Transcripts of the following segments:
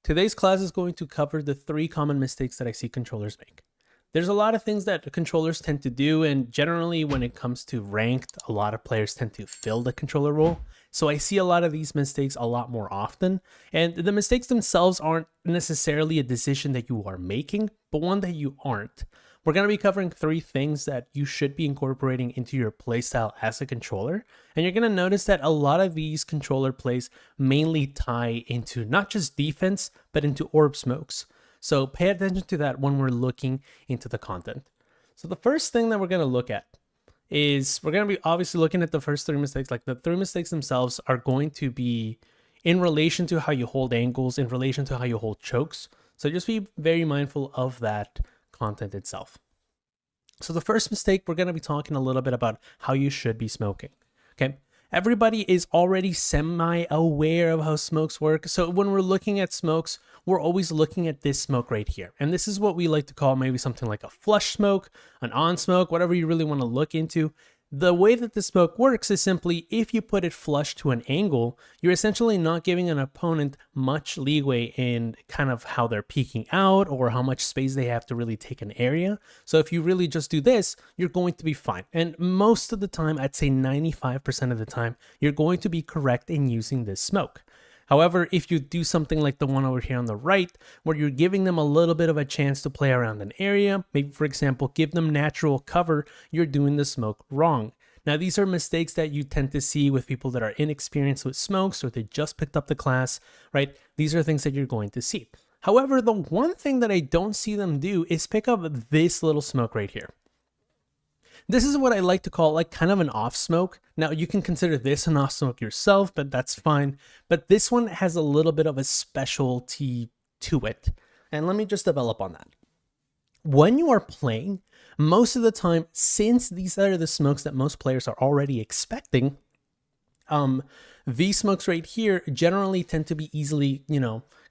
Today's class is going to cover the 3 common mistakes that I see controllers make. There's a lot of things that controllers tend to do, and generally when it comes to ranked, a lot of players tend to fill the controller role. So I see a lot of these mistakes a lot more often, and the mistakes themselves aren't necessarily a decision that you are making, but one that you aren't. We're going to be covering 3 things that you should be incorporating into your playstyle as a controller, and you're going to notice that a lot of these controller plays mainly tie into not just defense, but into orb smokes. So pay attention to that when we're looking into the content. So the first thing that we're going to look at is we're going to be obviously looking at the first 3 mistakes. Like the 3 mistakes themselves are going to be in relation to how you hold angles, in relation to how you hold chokes. So just be very mindful of that content itself. So the first mistake, we're going to be talking a little bit about how you should be smoking. Okay. Everybody is already semi-aware of how smokes work. So when we're looking at smokes, we're always looking at this smoke right here. And this is what we like to call maybe something like a flush smoke, an on smoke, whatever you really want to look into. The way that the smoke works is simply if you put it flush to an angle, you're essentially not giving an opponent much leeway in kind of how they're peeking out or how much space they have to really take an area. So if you really just do this, you're going to be fine. And most of the time, I'd say 95% of the time, you're going to be correct in using this smoke. However, if you do something like the one over here on the right, where you're giving them a little bit of a chance to play around an area, maybe for example, give them natural cover, you're doing the smoke wrong. Now, these are mistakes that you tend to see with people that are inexperienced with smokes or they just picked up the class, right? These are things that you're going to see. However, the one thing that I don't see them do is pick up this little smoke right here. This is what I like to call like kind of an off smoke. Now you can consider this an off smoke yourself, but that's fine. But this one has a little bit of a specialty to it. And let me just develop on that. When you are playing, most of the time, since these are the smokes that most players are already expecting, these smokes right here generally tend to be easily,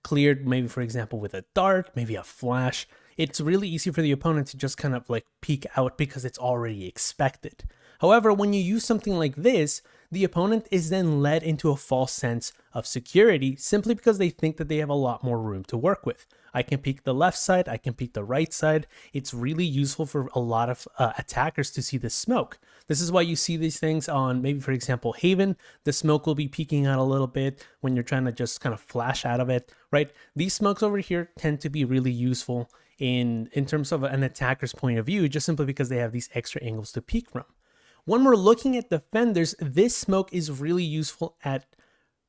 cleared, maybe for example with a dart, maybe a flash. It's really easy for the opponent to just kind of like peek out because it's already expected. However, when you use something like this, the opponent is then led into a false sense of security simply because they think that they have a lot more room to work with. I can peek the left side, I can peek the right side. It's really useful for a lot of attackers to see the smoke. This is why you see these things on maybe, for example, Haven. The smoke will be peeking out a little bit when you're trying to just kind of flash out of it, right? These smokes over here tend to be really useful in terms of an attacker's point of view, just simply because they have these extra angles to peek from. When we're looking at defenders, this smoke is really useful at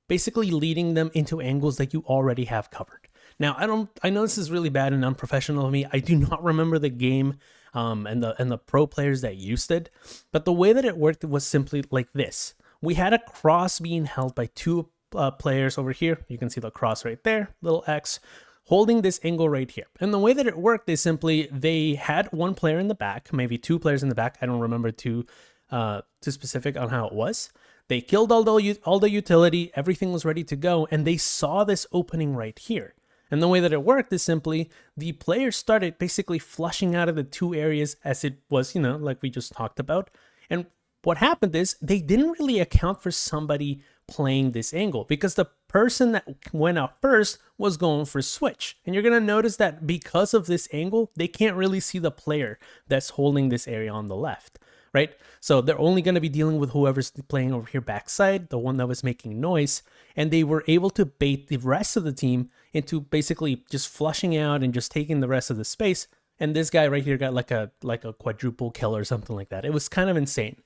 basically leading them into angles that you already have covered. Now, I know this is really bad and unprofessional of me. I do not remember the game and the pro players that used it, but the way that it worked was simply like this. We had a cross being held by 2 players over here. You can see the cross right there, little X, holding this angle right here. And the way that it worked is simply they had 1 player in the back, maybe 2 players in the back. I don't remember too specific on how it was. They killed all the utility, everything was ready to go, and they saw this opening right here. And the way that it worked is simply the players started basically flushing out of the 2 areas as it was, like we just talked about. And what happened is they didn't really account for somebody playing this angle because the person that went out first was going for switch. And you're going to notice that because of this angle, they can't really see the player that's holding this area on the left, right? So they're only going to be dealing with whoever's playing over here backside, the one that was making noise, and they were able to bait the rest of the team into basically just flushing out and just taking the rest of the space. And this guy right here got like a quadruple kill or something like that. It was kind of insane.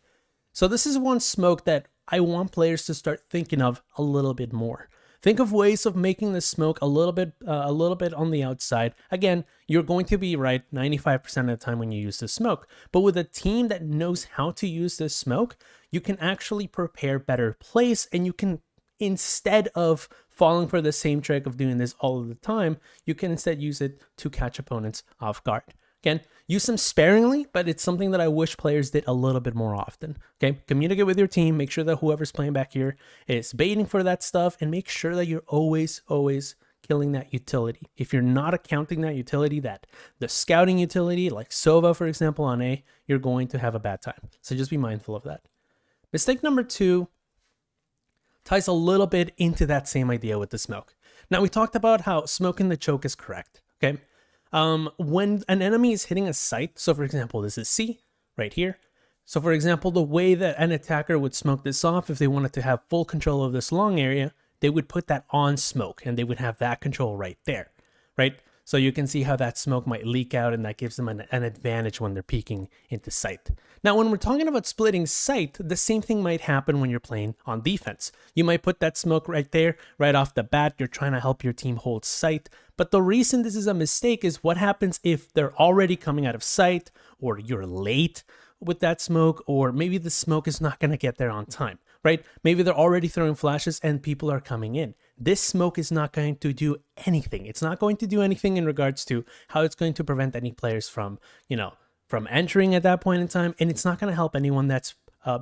So this is one smoke that I want players to start thinking of a little bit more. Think of ways of making the smoke a little bit on the outside. Again, you're going to be right 95% of the time when you use this smoke. But with a team that knows how to use this smoke, you can actually prepare better plays, and you can, instead of falling for the same trick of doing this all of the time, you can instead use it to catch opponents off guard. Again, use them sparingly, but it's something that I wish players did a little bit more often. Okay, communicate with your team, make sure that whoever's playing back here is baiting for that stuff, and make sure that you're always killing that utility. If you're not accounting that utility, that the scouting utility, like Sova, for example, on A, you're going to have a bad time. So just be mindful of that. Mistake number 2 ties a little bit into that same idea with the smoke. Now we talked about how smoking the choke is correct, okay? When an enemy is hitting a site, so for example, this is C right here. So for example, the way that an attacker would smoke this off, if they wanted to have full control of this long area, they would put that on smoke and they would have that control right there, right? So you can see how that smoke might leak out and that gives them an advantage when they're peeking into sight. Now, when we're talking about splitting sight, the same thing might happen when you're playing on defense. You might put that smoke right there, right off the bat. You're trying to help your team hold sight. But the reason this is a mistake is what happens if they're already coming out of sight, or you're late with that smoke, or maybe the smoke is not going to get there on time, right? Maybe they're already throwing flashes and people are coming in. This smoke is not going to do anything. It's not going to do anything in regards to how it's going to prevent any players from, from entering at that point in time. And it's not going to help anyone that's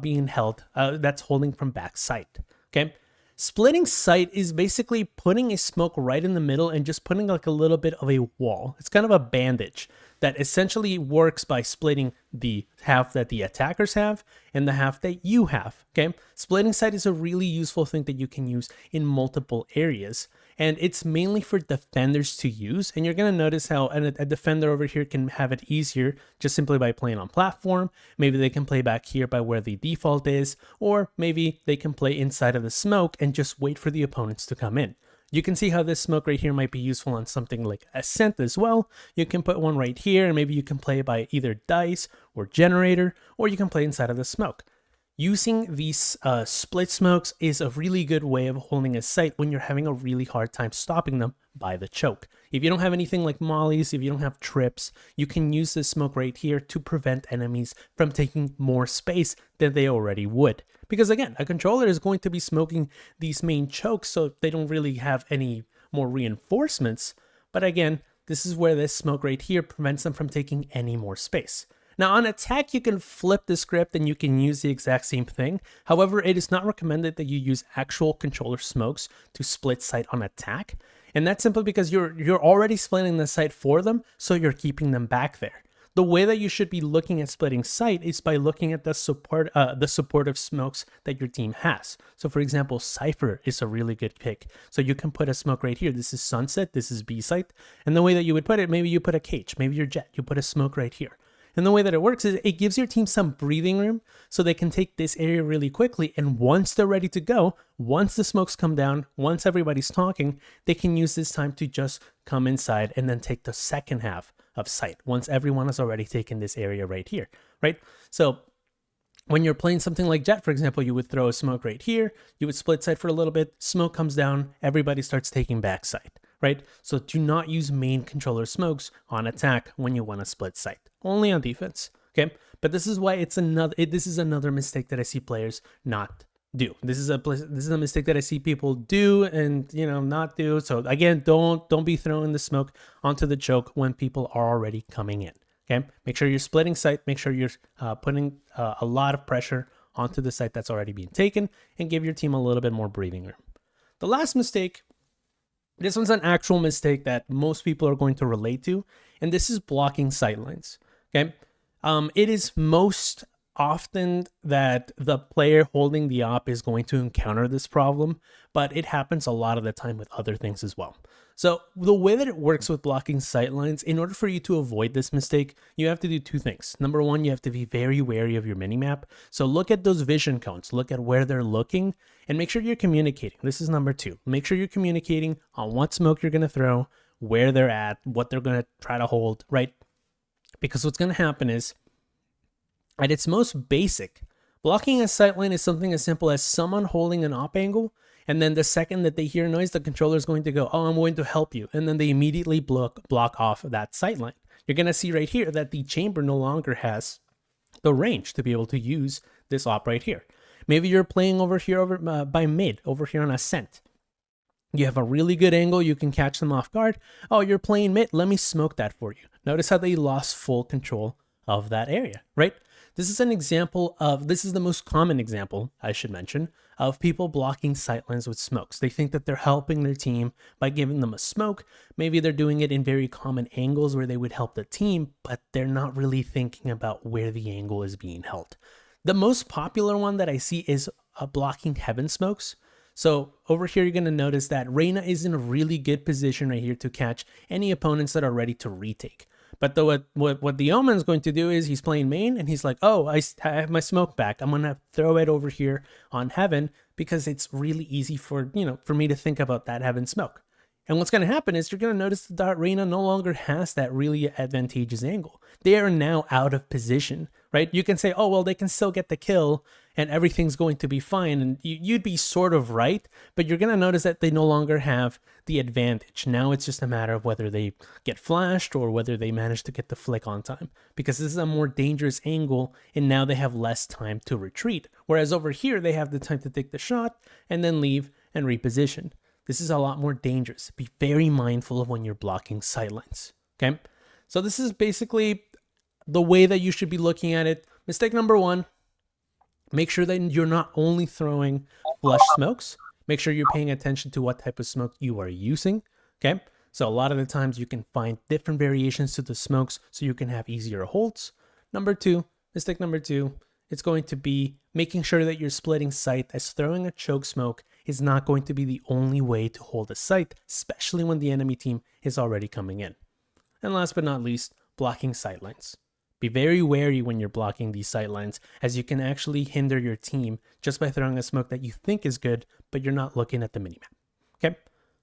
being held, that's holding from back sight, okay? Splitting sight is basically putting a smoke right in the middle and just putting like a little bit of a wall. It's kind of a bandage that essentially works by splitting the half that the attackers have and the half that you have, okay? Splitting sight is a really useful thing that you can use in multiple areas, and it's mainly for defenders to use. And you're gonna notice how a defender over here can have it easier just simply by playing on platform. Maybe they can play back here by where the default is, or maybe they can play inside of the smoke and just wait for the opponents to come in. You can see how this smoke right here might be useful on something like Ascent as well. You can put one right here, and maybe you can play by either Dice or Generator, or you can play inside of the smoke. Using these split smokes is a really good way of holding a site when you're having a really hard time stopping them by the choke. If you don't have anything like mollies, if you don't have trips, you can use this smoke right here to prevent enemies from taking more space than they already would. Because again, a controller is going to be smoking these main chokes, so they don't really have any more reinforcements. But again, this is where this smoke right here prevents them from taking any more space. Now on attack, you can flip the script and you can use the exact same thing. However, it is not recommended that you use actual controller smokes to split sight on attack. And that's simply because you're already splitting the sight for them, so you're keeping them back there. The way that you should be looking at splitting sight is by looking at the supportive smokes that your team has. So for example, Cypher is a really good pick. So you can put a smoke right here. This is Sunset, this is B site. And the way that you would put it, maybe you put a cage, maybe your Jet, you put a smoke right here. And the way that it works is it gives your team some breathing room so they can take this area really quickly. And once they're ready to go, once the smokes come down, once everybody's talking, they can use this time to just come inside and then take the second half of sight once everyone has already taken this area right here, right? So when you're playing something like Jet, for example, you would throw a smoke right here, you would split sight for a little bit, smoke comes down, everybody starts taking back sight, right? So do not use main controller smokes on attack when you want to split sight, only on defense, okay? But this is why this is another mistake that I see players not do. This is a mistake that I see people do and not do. So again, don't be throwing the smoke onto the choke when people are already coming in. Okay, make sure you're splitting sight. Make sure you're putting a lot of pressure onto the site that's already being taken, and give your team a little bit more breathing room. The last mistake, this one's an actual mistake that most people are going to relate to, and this is blocking sightlines. Okay, it is most often that the player holding the op is going to encounter this problem, but it happens a lot of the time with other things as well. So the way that it works with blocking sightlines, in order for you to avoid this mistake, you have to do two things. Number one, you have to be very wary of your minimap. So look at those vision cones, look at where they're looking, and make sure you're communicating. This is number two. Make sure you're communicating on what smoke you're going to throw, where they're at, what they're going to try to hold, right? Because what's going to happen is, at its most basic, blocking a sightline is something as simple as someone holding an op angle, and then the second that they hear noise, the controller is going to go, oh, I'm going to help you. And then they immediately block off that sightline. You're going to see right here that the chamber no longer has the range to be able to use this op right here. Maybe you're playing over here by mid, over here on Ascent. You have a really good angle, you can catch them off guard. Oh, you're playing mid, let me smoke that for you. Notice how they lost full control of that area, right? This is the most common example, I should mention, of people blocking sightlines with smokes. They think that they're helping their team by giving them a smoke. Maybe they're doing it in very common angles where they would help the team, but they're not really thinking about where the angle is being held. The most popular one that I see is blocking heaven smokes. So over here, you're going to notice that Reyna is in a really good position right here to catch any opponents that are ready to retake. But what the Omen's going to do is he's playing main and he's like, oh, I have my smoke back. I'm going to throw it over here on Heaven because it's really easy for, for me to think about that Heaven smoke. And what's going to happen is you're going to notice that Reyna no longer has that really advantageous angle. They are now out of position, right? You can say, oh, well, they can still get the kill and everything's going to be fine. And you'd be sort of right, but you're going to notice that they no longer have the advantage. Now it's just a matter of whether they get flashed or whether they manage to get the flick on time, because this is a more dangerous angle and now they have less time to retreat. Whereas over here, they have the time to take the shot and then leave and reposition. This is a lot more dangerous. Be very mindful of when you're blocking sightlines, okay? So this is basically the way that you should be looking at it. Mistake number one, make sure that you're not only throwing flush smokes. Make sure you're paying attention to what type of smoke you are using, okay? So a lot of the times you can find different variations to the smokes so you can have easier holds. Mistake number two, it's going to be making sure that you're splitting sight, as throwing a choke smoke is not going to be the only way to hold a sight, especially when the enemy team is already coming in. And last but not least, blocking sightlines. Be very wary when you're blocking these sightlines, as you can actually hinder your team just by throwing a smoke that you think is good, but you're not looking at the minimap. Okay,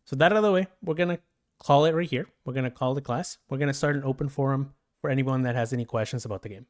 so that out of the way, we're going to call it right here. We're going to call the class. We're going to start an open forum for anyone that has any questions about the game.